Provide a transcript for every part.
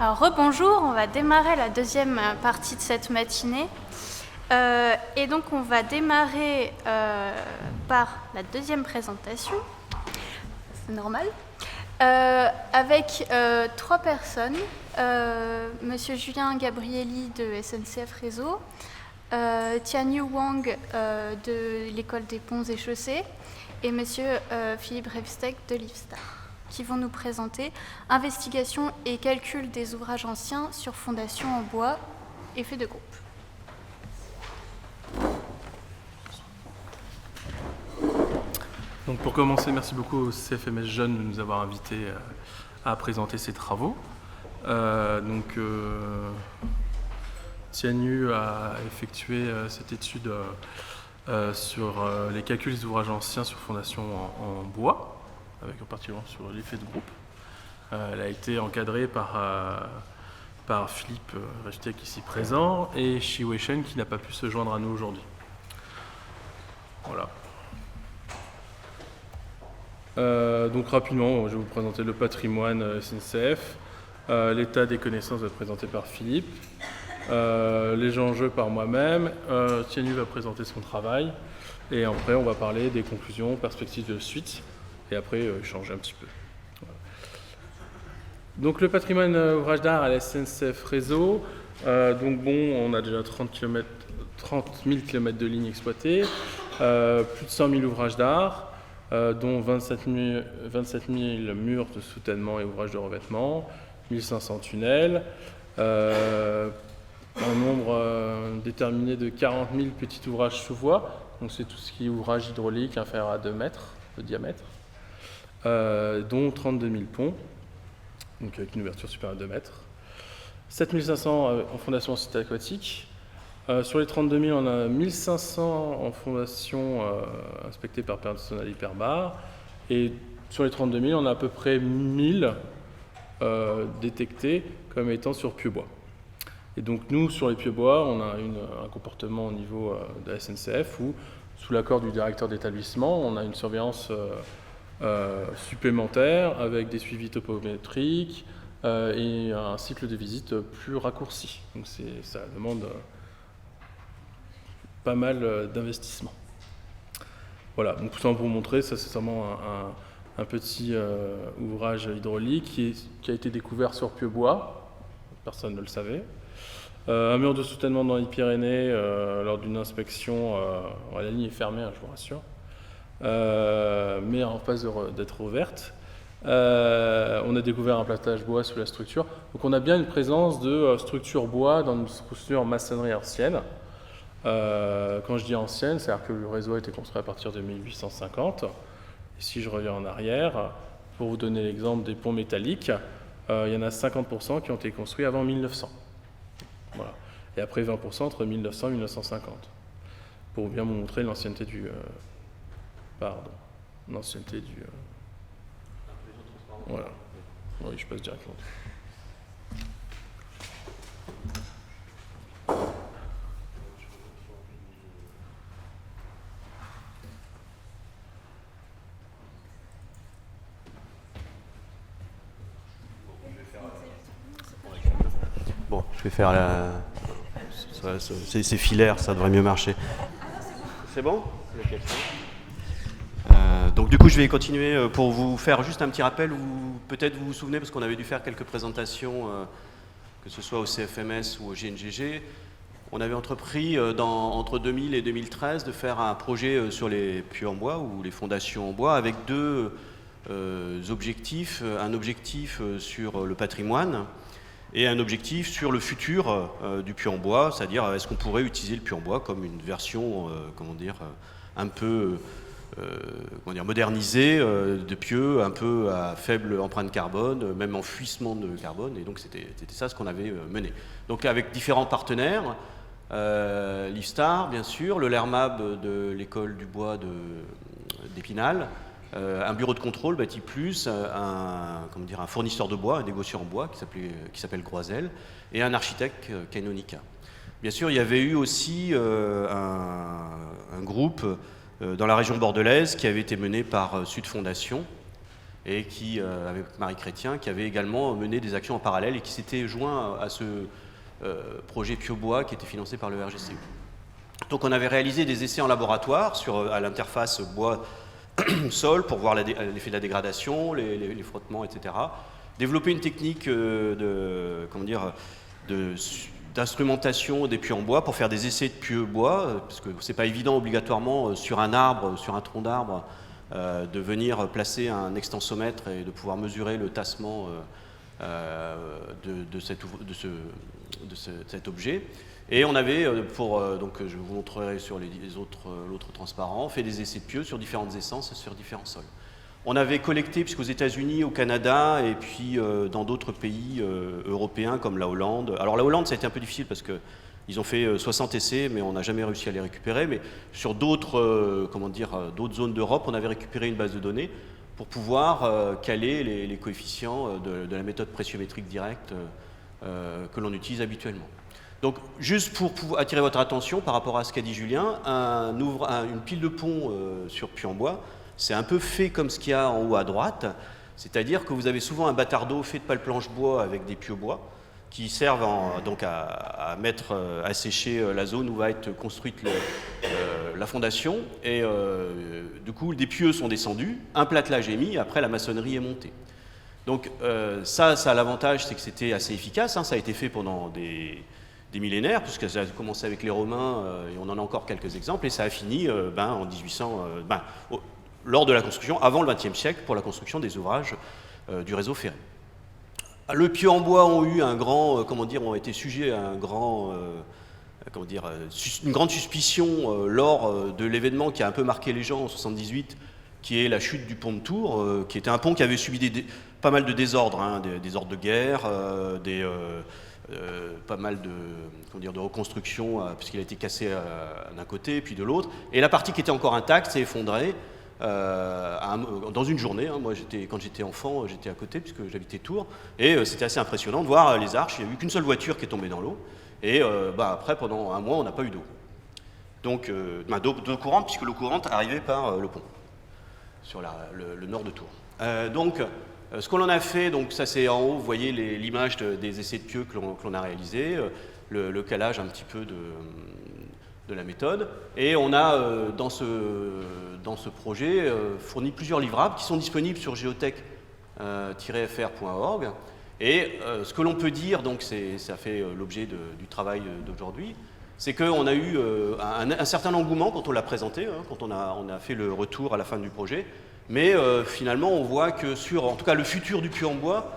Alors, rebonjour, on va démarrer la deuxième partie de cette matinée. Et donc, on va démarrer par la deuxième présentation, c'est normal, avec trois personnes. Monsieur Julien Gabrielli de SNCF Réseau, Tianyu Wang de l'École des Ponts et Chaussées et Monsieur Philippe Revsteg de Lifstar, qui vont nous présenter investigation et calcul des ouvrages anciens sur fondation en bois, effet de groupe. Donc pour commencer, merci beaucoup au CFMS Jeunes de nous avoir invités à présenter ces travaux. Tianyu a effectué cette étude sur les calculs des ouvrages anciens sur fondation en bois, avec en particulier sur l'effet de groupe. Elle a été encadrée par Philippe Revsteg ici présent et Shi Weishen qui n'a pas pu se joindre à nous aujourd'hui. Voilà. Donc rapidement, je vais vous présenter le patrimoine SNCF. L'état des connaissances va être présenté par Philippe. Les enjeux par moi-même. Tianyu va présenter son travail. Et après, on va parler des conclusions, perspectives de suite. Et après, échanger un petit peu. Voilà. Donc le patrimoine ouvrage d'art à la SNCF Réseau. On a déjà 30 000 km de lignes exploitées. Plus de 100 000 ouvrages d'art. Dont 27 000 murs de soutènement et ouvrages de revêtement, 1500 tunnels, un nombre déterminé de 40 000 petits ouvrages sous voie, donc c'est tout ce qui est ouvrage hydraulique inférieur à 2 mètres de diamètre, dont 32 000 ponts, donc avec une ouverture supérieure à 2 mètres, 7 500 en fondation en site aquatique. Sur les 32 000, on a 1500 en fondation inspectées par personnel hyperbar. Et sur les 32 000, on a à peu près 1000 détectés comme étant sur pieux bois. Et donc nous, sur les pieux bois, on a un comportement au niveau de la SNCF où, sous l'accord du directeur d'établissement, on a une surveillance supplémentaire avec des suivis topométriques et un cycle de visite plus raccourci. Donc ça demande pas mal d'investissement. Voilà, donc tout ça pour vous montrer, ça c'est seulement un petit ouvrage hydraulique qui a été découvert sur pieux bois, personne ne le savait. Un mur de soutènement dans les Pyrénées lors d'une inspection, la ligne est fermée, je vous rassure, mais en passe d'être ouverte. On a découvert un platage bois sous la structure, donc on a bien une présence de structure bois dans une structure maçonnerie ancienne. Quand je dis ancienne, c'est-à-dire que le réseau a été construit à partir de 1850. Et si je reviens en arrière, pour vous donner l'exemple des ponts métalliques, il y en a 50% qui ont été construits avant 1900. Voilà. Et après 20% entre 1900 et 1950. Pour bien vous montrer l'ancienneté du... l'ancienneté du... Voilà. Oui, je passe directement. Bon, je vais faire la... C'est filaire, ça devrait mieux marcher. C'est bon ? Donc du coup, je vais continuer pour vous faire juste un petit rappel, ou peut-être vous vous souvenez, parce qu'on avait dû faire quelques présentations, que ce soit au CFMS ou au GNGG. On avait entrepris entre 2000 et 2013 de faire un projet sur les puits en bois ou les fondations en bois avec deux objectifs. Un objectif sur le patrimoine et un objectif sur le futur du puits en bois, c'est-à-dire est-ce qu'on pourrait utiliser le puits en bois comme une version un peu modernisée de pieux, un peu à faible empreinte carbone, même enfouissement de carbone, et donc c'était ça ce qu'on avait mené. Donc avec différents partenaires, Lifstar bien sûr, le LERMAB de l'école du bois d'Épinal, un bureau de contrôle, Bâti Plus, un fournisseur de bois, un négociant en bois qui s'appelle Groisel, et un architecte, Canonica. Bien sûr, il y avait eu aussi un groupe dans la région bordelaise qui avait été mené par Sud Fondation, et qui, avec Marie Chrétien, qui avait également mené des actions en parallèle et qui s'était joint à ce projet Piobois qui était financé par le RGCU. Donc on avait réalisé des essais en laboratoire à l'interface bois-sol pour voir l'effet de la dégradation, les frottements, etc. Développer une technique d'instrumentation des pieux en bois pour faire des essais de pieux bois, parce que c'est pas évident obligatoirement sur un arbre, sur un tronc d'arbre, de venir placer un extensomètre et de pouvoir mesurer le tassement de cet objet. Et on avait, donc je vous montrerai sur l'autre transparent, fait des essais de pieux sur différentes essences et sur différents sols. On avait collecté, puisqu'aux États-Unis, au Canada, et puis dans d'autres pays européens comme la Hollande. Alors la Hollande, ça a été un peu difficile parce qu'ils ont fait 60 essais, mais on n'a jamais réussi à les récupérer. Mais sur d'autres zones d'Europe, on avait récupéré une base de données pour pouvoir caler les coefficients de la méthode pressiométrique directe que l'on utilise habituellement. Donc, juste pour attirer votre attention par rapport à ce qu'a dit Julien, une pile de pont sur puits en bois, c'est un peu fait comme ce qu'il y a en haut à droite, c'est-à-dire que vous avez souvent un bâtard d'eau fait de pales planches bois avec des pieux bois qui servent donc à sécher la zone où va être construite la fondation. Et du coup, des pieux sont descendus, un platelage est mis, après la maçonnerie est montée. Donc ça a l'avantage, c'est que c'était assez efficace, hein, ça a été fait pendant des millénaires, puisque ça a commencé avec les Romains, et on en a encore quelques exemples, et ça a fini en 1800, lors de la construction, avant le XXe siècle, pour la construction des ouvrages du réseau ferré. Le pieux en bois ont eu ont été sujets à une grande suspicion lors de l'événement qui a un peu marqué les gens en 78, qui est la chute du pont de Tours, qui était un pont qui avait subi pas mal de désordres, hein, des ordres de guerre, pas mal de reconstruction, puisqu'il a été cassé d'un côté puis de l'autre. Et la partie qui était encore intacte s'est effondrée dans une journée. Hein. Moi, quand j'étais enfant, j'étais à côté, puisque j'habitais Tours. Et c'était assez impressionnant de voir les arches. Il n'y a eu qu'une seule voiture qui est tombée dans l'eau. Et après, pendant un mois, on n'a pas eu d'eau. Donc, d'eau courante, puisque l'eau courante arrivait par le pont, sur le nord de Tours. Ce qu'on en a fait, donc ça c'est en haut, vous voyez l'image des essais de pieux que l'on a réalisés, le calage un petit peu de la méthode. Et on a, dans ce projet, fourni plusieurs livrables qui sont disponibles sur geotech-fr.org. Et ce que l'on peut dire, donc ça fait l'objet du travail d'aujourd'hui, c'est qu'on a eu un certain engouement quand on l'a présenté, hein, quand on a fait le retour à la fin du projet. Mais finalement, on voit que en tout cas, le futur du puits en bois,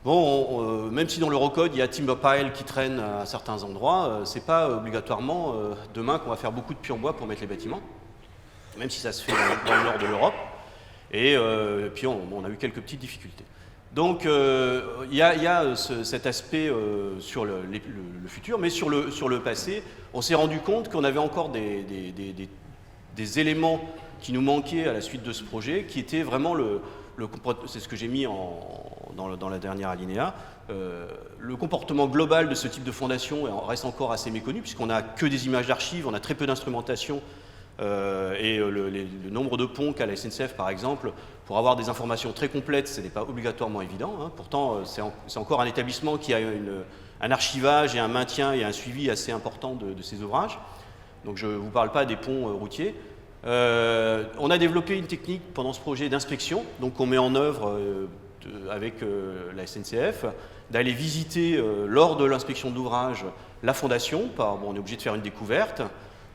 même si dans l'Eurocode, il y a timber pile qui traîne à certains endroits, c'est pas obligatoirement demain qu'on va faire beaucoup de puits en bois pour mettre les bâtiments, même si ça se fait dans le nord de l'Europe. Et puis, on a eu quelques petites difficultés. Donc, il y a cet aspect sur le futur, mais sur le passé, on s'est rendu compte qu'on avait encore des éléments qui nous manquaient à la suite de ce projet, qui était vraiment c'est ce que j'ai mis dans la dernière alinéa, le comportement global de ce type de fondation reste encore assez méconnu, puisqu'on n'a que des images d'archives, on a très peu d'instrumentation, et le nombre de ponts qu'a la SNCF, par exemple, pour avoir des informations très complètes, ce n'est pas obligatoirement évident. Hein. Pourtant, c'est encore un établissement qui a un archivage et un maintien et un suivi assez important de ces ouvrages. Donc je ne vous parle pas des ponts routiers. On a développé une technique pendant ce projet d'inspection, donc on met en œuvre avec la SNCF, d'aller visiter lors de l'inspection d'ouvrage la fondation. On est obligé de faire une découverte,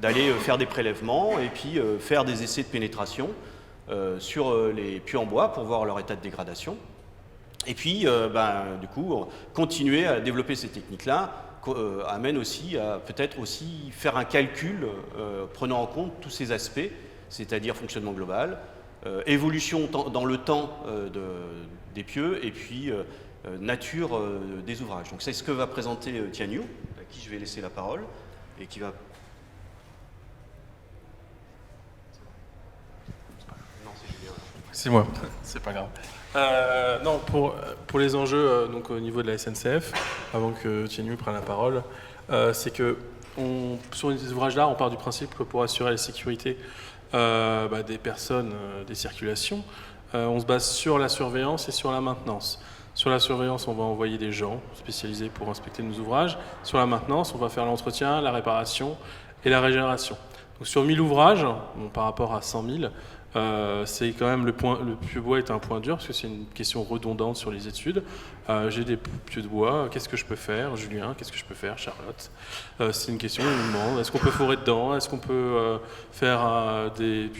d'aller faire des prélèvements et puis faire des essais de pénétration sur les puits en bois pour voir leur état de dégradation. Et puis, du coup, continuer à développer ces techniques-là amène aussi à peut-être aussi faire un calcul prenant en compte tous ces aspects, c'est-à-dire fonctionnement global, évolution dans le temps des pieux et puis nature des ouvrages. Donc c'est ce que va présenter Tianyu, à qui je vais laisser la parole et qui va... Non, c'est Julien. C'est moi, c'est pas grave. Non, pour les enjeux donc au niveau de la SNCF, avant que Tianyu prenne la parole, c'est que sur ces ouvrages-là, on part du principe que pour assurer la sécurité des personnes, des circulations, on se base sur la surveillance et sur la maintenance. Sur la surveillance, on va envoyer des gens spécialisés pour inspecter nos ouvrages. Sur la maintenance, on va faire l'entretien, la réparation et la régénération. Donc sur 1000 ouvrages, bon, par rapport à 100 000, c'est quand même le pieu bois est un point dur parce que c'est une question redondante sur les études. J'ai des pieux de bois, qu'est-ce que je peux faire? Julien, qu'est-ce que je peux faire? Charlotte, c'est une question, on nous demande, est-ce qu'on peut forer dedans? Est-ce qu'on peut faire des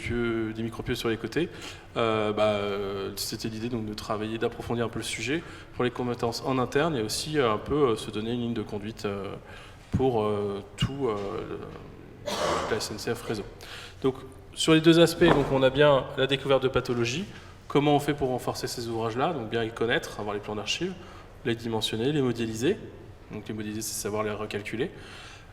micro-pieux sur les côtés? C'était l'idée donc de travailler, d'approfondir un peu le sujet pour les compétences en interne et aussi un peu se donner une ligne de conduite pour toute la SNCF Réseau. Donc, sur les deux aspects, donc on a bien la découverte de pathologies, comment on fait pour renforcer ces ouvrages-là, donc bien les connaître, avoir les plans d'archives, les dimensionner, les modéliser. Donc les modéliser, c'est savoir les recalculer.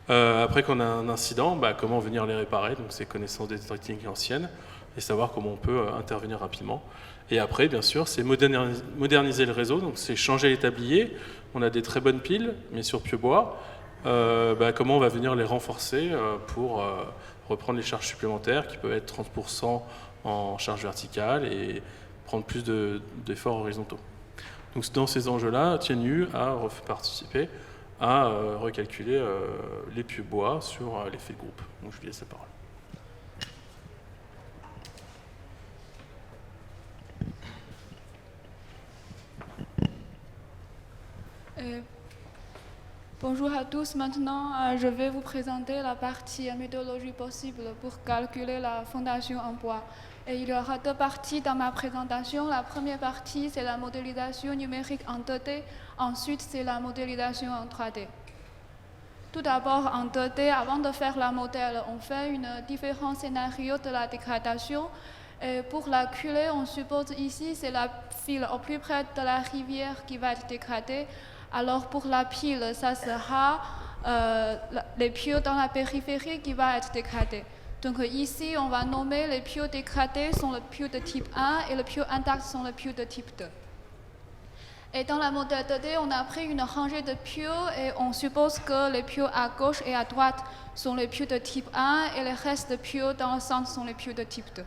Après qu'on a un incident, comment venir les réparer, donc c'est connaissance des techniques anciennes, et savoir comment on peut intervenir rapidement. Et après, bien sûr, c'est moderniser le réseau, donc c'est changer les tabliers. On a des très bonnes piles, mais sur pieux bois, comment on va venir les renforcer pour reprendre les charges supplémentaires qui peuvent être 30% en charge verticale et prendre plus d'efforts horizontaux. Donc dans ces enjeux-là, TNU a participé à recalculer les pieux bois sur l'effet de groupe. Donc je lui laisse la parole. Bonjour à tous. Maintenant, je vais vous présenter la partie méthodologie possible pour calculer la fondation en bois. Et il y aura deux parties dans ma présentation. La première partie, c'est la modélisation numérique en 2D. Ensuite, c'est la modélisation en 3D. Tout d'abord, en 2D, avant de faire la modèle, on fait différents scénarios de la dégradation. Et pour la culée, on suppose ici, c'est la file au plus près de la rivière qui va être dégradée. Alors pour la pile, ça sera les pieux dans la périphérie qui va être dégradés. Donc ici, on va nommer les pieux dégradés sont les pieux de type 1 et les pieux intacts sont les pieux de type 2. Et dans la modèle 2D, on a pris une rangée de pieux et on suppose que les pieux à gauche et à droite sont les pieux de type 1 et les restes de pieux dans le centre sont les pieux de type 2.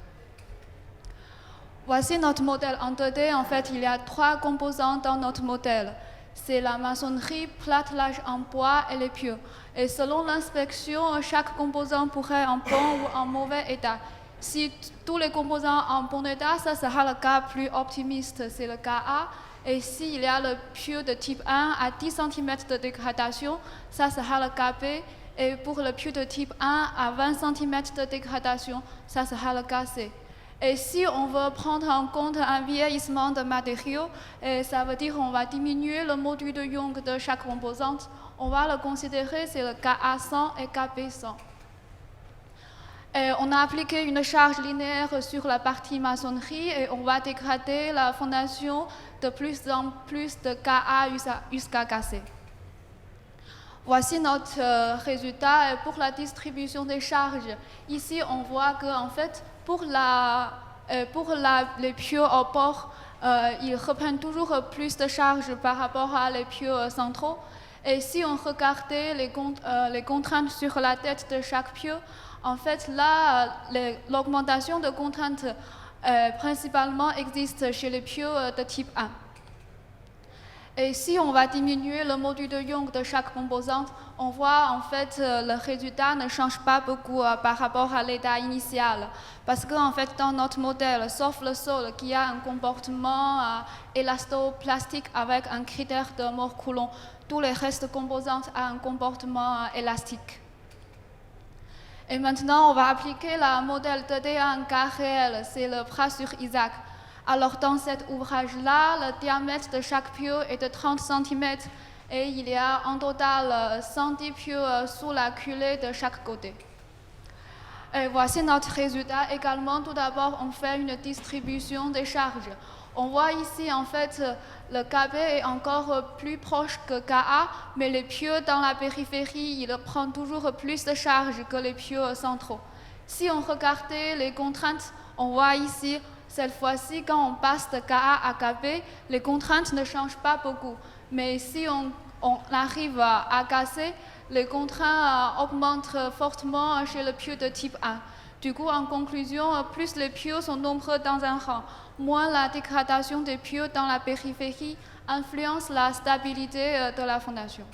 Voici notre modèle en 2D. En fait, il y a 3 composants dans notre modèle. C'est la maçonnerie, plâtrage en bois et les pieux. Et selon l'inspection, chaque composant pourrait être en bon ou en mauvais état. Si tous les composants sont en bon état, ça sera le cas plus optimiste, c'est le cas A. Et s'il y a le pieu de type 1 à 10 cm de dégradation, ça sera le cas B. Et pour le pieu de type 1 à 20 cm de dégradation, ça sera le cas C. Et si on veut prendre en compte un vieillissement de matériaux, ça veut dire qu'on va diminuer le module de Young de chaque composante. On va le considérer, c'est le KA100 et KB100. Et on a appliqué une charge linéaire sur la partie maçonnerie et on va dégrader la fondation de plus en plus de KA jusqu'à KC. Voici notre résultat pour la distribution des charges. Ici, on voit qu'en fait, pour les pieux au port, ils reprennent toujours plus de charges par rapport à les pieux centraux. Et si on regardait les contraintes sur la tête de chaque pieu, en fait, là, l'augmentation de contraintes principalement existe chez les pieux de type 1. Et si on va diminuer le module de Young de chaque composante, on voit en fait le résultat ne change pas beaucoup par rapport à l'état initial. Parce qu'en fait, dans notre modèle, sauf le sol qui a un comportement élastoplastique avec un critère de Moore-Coulomb, tous les restes composantes ont un comportement élastique. Et maintenant, on va appliquer le modèle 2D à un cas réel, c'est le bras sur Isaac. Alors dans cet ouvrage-là, le diamètre de chaque pieu est de 30 cm et il y a en total 110 pieux sous la culée de chaque côté. Et voici notre résultat également. Tout d'abord, on fait une distribution des charges. On voit ici en fait le KB est encore plus proche que KA, mais les pieux dans la périphérie, ils prennent toujours plus de charges que les pieux centraux. Si on regardait les contraintes, on voit ici cette fois-ci, quand on passe de KA à KB, les contraintes ne changent pas beaucoup. Mais si on arrive à KC, les contraintes augmentent fortement chez le pieu de type 1. Du coup, en conclusion, plus les pieux sont nombreux dans un rang, moins la dégradation des pieux dans la périphérie influence la stabilité de la fondation.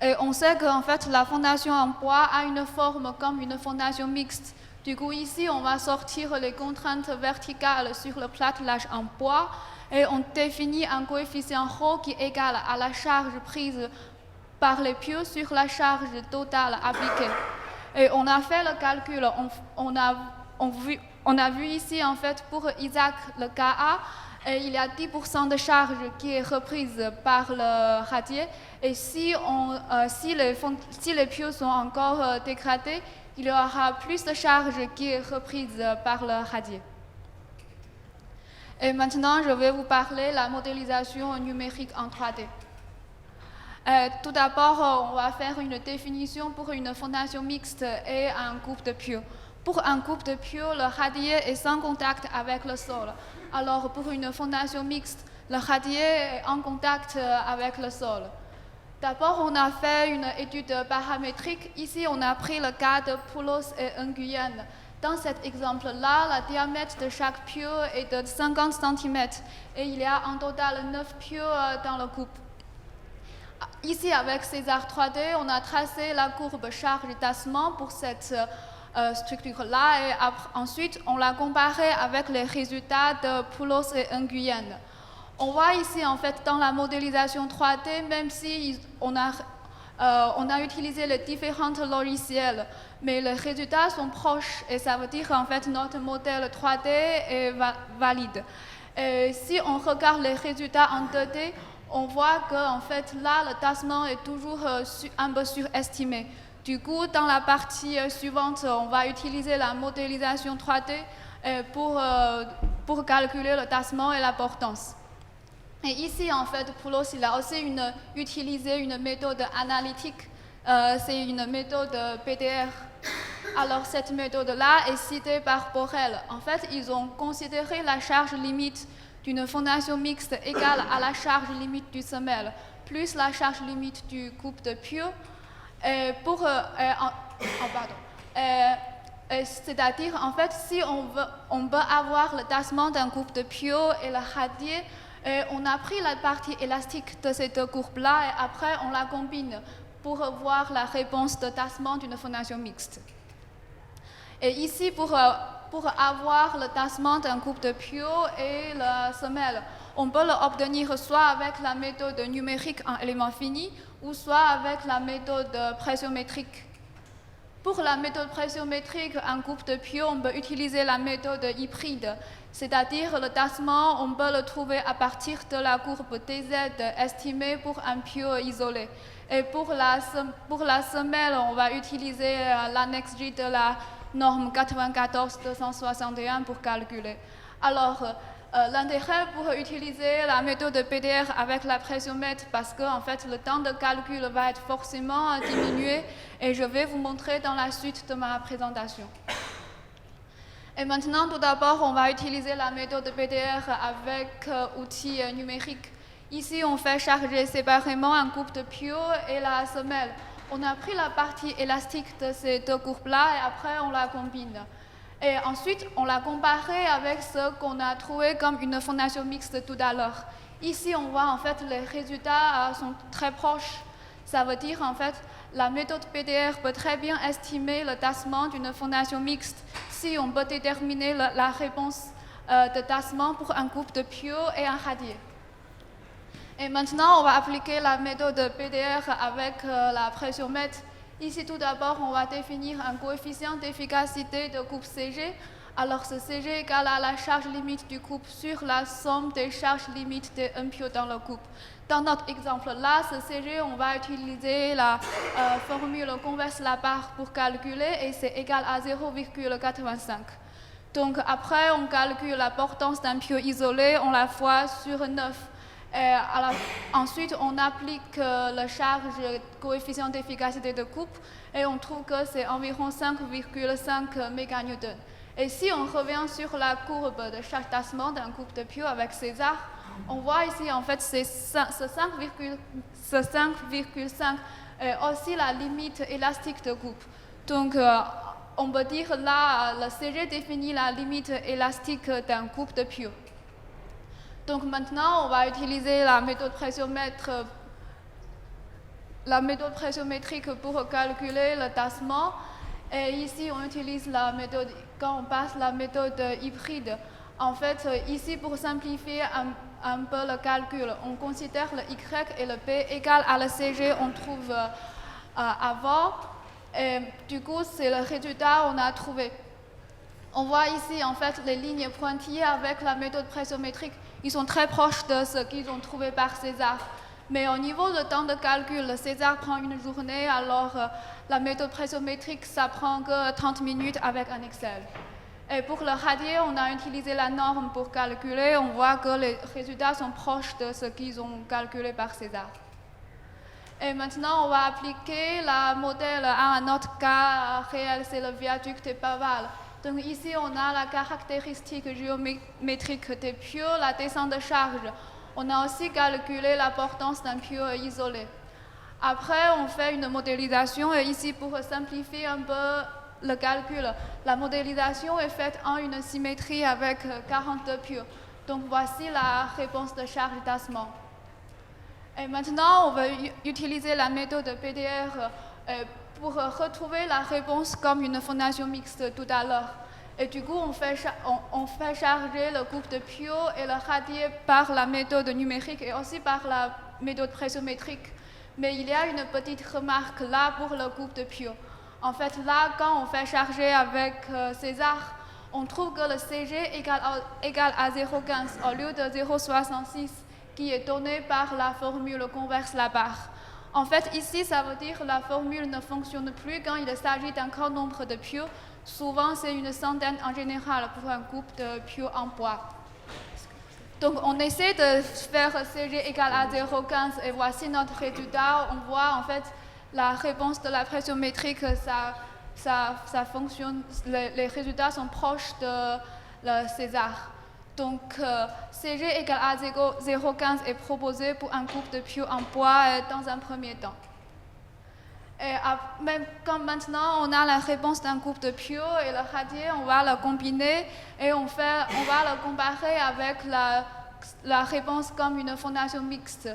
Et on sait qu'en fait, la fondation en bois a une forme comme une fondation mixte. Du coup, ici, on va sortir les contraintes verticales sur le platelage en bois et on définit un coefficient ρ qui est égal à la charge prise par les pieux sur la charge totale appliquée. Et on a fait le calcul, on a vu ici en fait pour Isaac le Ka, et il y a 10% de charge qui est reprise par le radier. Et si les pieux sont encore dégradés, il y aura plus de charge qui est reprise par le radier. Et maintenant, je vais vous parler de la modélisation numérique en 3D. Tout d'abord, on va faire une définition pour une fondation mixte et un couple de pieux. Pour un couple de pieux, le radier est sans contact avec le sol. Alors pour une fondation mixte, le radier est en contact avec le sol. D'abord, on a fait une étude paramétrique. Ici, on a pris le cas de Poulos et Nguyen. Dans cet exemple-là, le diamètre de chaque pieu est de 50 cm et il y a en total 9 pieux dans le couple. Ici, avec César 3D, on a tracé la courbe charge tassement pour cette structure-là et ensuite, on l'a comparée avec les résultats de Poulos et Nguyen. On voit ici, en fait, dans la modélisation 3D, même si on a utilisé les différents logiciels, mais les résultats sont proches et ça veut dire qu'en fait, notre modèle 3D est valide. Et si on regarde les résultats en 2D, on voit que en fait, là, le tassement est toujours un peu surestimé. Du coup, dans la partie suivante, on va utiliser la modélisation 3D pour calculer le tassement et la portance. Et ici, en fait, Poulos, il a aussi utilisé une méthode analytique, c'est une méthode PDR. Alors, cette méthode-là est citée par Borel. En fait, ils ont considéré la charge limite d'une fondation mixte égale à la charge limite du semelle, plus la charge limite du couple de pieux. C'est-à-dire, en fait, si on veut avoir le tassement d'un couple de pieux et le radier, on a pris la partie élastique de ces deux courbes-là et après on la combine pour voir la réponse de tassement d'une fondation mixte. Et ici, pour avoir le tassement d'un couple de pieux et la semelle, on peut l'obtenir soit avec la méthode numérique en éléments finis ou soit avec la méthode pressiométrique. Pour la méthode pressiométrique en couple de pieux, on peut utiliser la méthode hybride, c'est-à-dire le tassement, on peut le trouver à partir de la courbe TZ estimée pour un pieux isolé. Et pour la semelle, on va utiliser l'annexe J de la norme 94-261 pour calculer. Alors, l'intérêt pour utiliser la méthode PDR avec la pressiomètre, parce que en fait, le temps de calcul va être forcément diminué et je vais vous montrer dans la suite de ma présentation. Et maintenant, tout d'abord, on va utiliser la méthode PDR avec outils numériques. Ici, on fait charger séparément un couple de pieux et la semelle. On a pris la partie élastique de ces deux courbes-là et après, on la combine. Et ensuite, on l'a comparé avec ce qu'on a trouvé comme une fondation mixte tout à l'heure. Ici, on voit en fait les résultats sont très proches. Ça veut dire en fait la méthode PDR peut très bien estimer le tassement d'une fondation mixte si on peut déterminer la réponse de tassement pour un couple de pieux et un radier. Et maintenant, on va appliquer la méthode PDR avec la pressiomètre. Ici, tout d'abord, on va définir un coefficient d'efficacité de couple CG. Alors, ce CG est égal à la charge limite du couple sur la somme des charges limites des pieux dans le couple. Dans notre exemple-là, ce CG, on va utiliser la formule converse la part pour calculer et c'est égal à 0,85. Donc, après, on calcule la portance d'un pieux isolé, on la fois sur 9. Ensuite, on applique la charge coefficient d'efficacité de couple et on trouve que c'est environ 5,5 méganewtons. Et si on revient sur la courbe de charge tassement d'un couple de pieux avec César, on voit ici en fait ce 5,5 est aussi la limite élastique de couple. Donc, on peut dire là, le CG définit la limite élastique d'un couple de pieux. Donc maintenant, on va utiliser la méthode pressiométrique pour calculer le tassement. Et ici, on utilise la méthode, quand on passe la méthode hybride. En fait, ici, pour simplifier un peu le calcul, on considère le Y et le P égal à le CG on trouve avant. Et du coup, c'est le résultat qu'on a trouvé. On voit ici, en fait, les lignes pointillées avec la méthode pressiométrique. Ils sont très proches de ce qu'ils ont trouvé par César. Mais au niveau du temps de calcul, César prend une journée, alors la méthode pressiométrique, ça prend que 30 minutes avec un Excel. Et pour le radier, on a utilisé la norme pour calculer. On voit que les résultats sont proches de ce qu'ils ont calculé par César. Et maintenant, on va appliquer le modèle à un autre cas réel, c'est le viaduc de Paval. Donc ici, on a la caractéristique géométrique des pieux, la descente de charge. On a aussi calculé la portance d'un pieu isolé. Après, on fait une modélisation et ici, pour simplifier un peu le calcul, la modélisation est faite en une symétrie avec 42 pieux. Donc voici la réponse de charge tassement. Et maintenant, on va utiliser la méthode PDR pour retrouver la réponse comme une fondation mixte tout à l'heure. Et du coup, on fait charger le couple de pieux et le radier par la méthode numérique et aussi par la méthode pressiométrique. Mais il y a une petite remarque là pour le couple de pieux. En fait, là, quand on fait charger avec César, on trouve que le CG égale à 0,15 au lieu de 0,66 qui est donné par la formule converse la barre. En fait, ici, ça veut dire que la formule ne fonctionne plus quand il s'agit d'un grand nombre de pieux. Souvent, c'est une centaine en général pour un couple de pieux en bois. Donc, on essaie de faire CG égal à 0,15 et voici notre résultat. On voit en fait la réponse de la pressiométrique, ça fonctionne, les résultats sont proches de le César. Donc, CG égale à 0,15 est proposé pour un couple de pieux en bois dans un premier temps. Et même comme maintenant on a la réponse d'un couple de pieux et le radier, on va le combiner et on va le comparer avec la réponse comme une fondation mixte.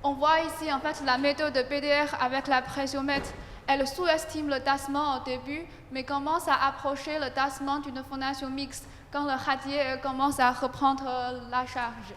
On voit ici en fait la méthode de PDR avec la pressiomètre. Elle sous-estime le tassement au début, mais commence à approcher le tassement d'une fondation mixte quand le radier commence à reprendre la charge.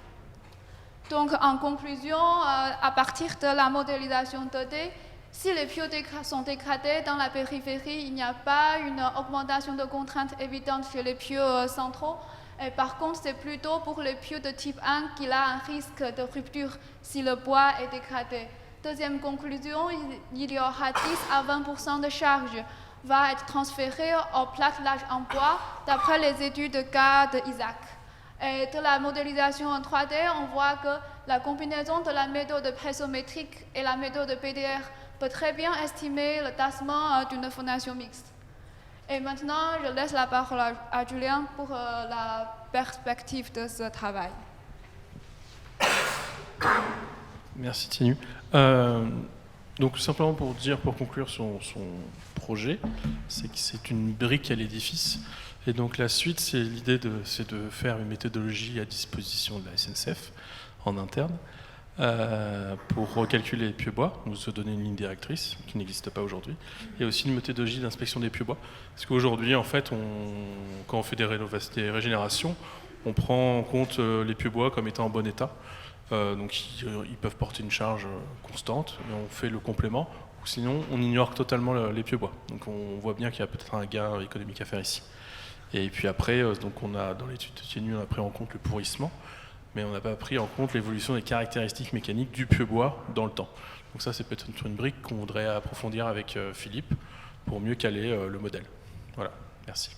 Donc en conclusion, à partir de la modélisation 2D, si les pieux sont dégradés dans la périphérie, il n'y a pas une augmentation de contrainte évidente chez les pieux centraux. Et par contre, c'est plutôt pour les pieux de type 1 qu'il a un risque de rupture si le bois est dégradé. Deuxième conclusion, il y aura 10 à 20% de charge va être transférée au platelage en bois d'après les études de cas d'Isaac. Et de la modélisation en 3D, on voit que la combinaison de la méthode pressiométrique et la méthode PDR peut très bien estimer le tassement d'une fondation mixte. Et maintenant, je laisse la parole à Julien pour la perspective de ce travail. Merci Tinu. Donc simplement pour conclure son projet, c'est que c'est une brique à l'édifice. Et donc la suite, l'idée c'est de faire une méthodologie à disposition de la SNCF en interne pour recalculer les pieux bois, nous se donner une ligne directrice qui n'existe pas aujourd'hui, et aussi une méthodologie d'inspection des pieux bois. Parce qu'aujourd'hui, en fait, quand on fait des régénérations, on prend en compte les pieux bois comme étant en bon état. Donc ils peuvent porter une charge constante, mais on fait le complément, ou sinon on ignore totalement les pieux bois. Donc on voit bien qu'il y a peut-être un gain économique à faire ici. Et puis après, donc on a dans l'étude de Tienu, on a pris en compte le pourrissement, mais on n'a pas pris en compte l'évolution des caractéristiques mécaniques du pieux bois dans le temps. Donc ça, c'est peut-être une brique qu'on voudrait approfondir avec Philippe pour mieux caler le modèle. Voilà, merci.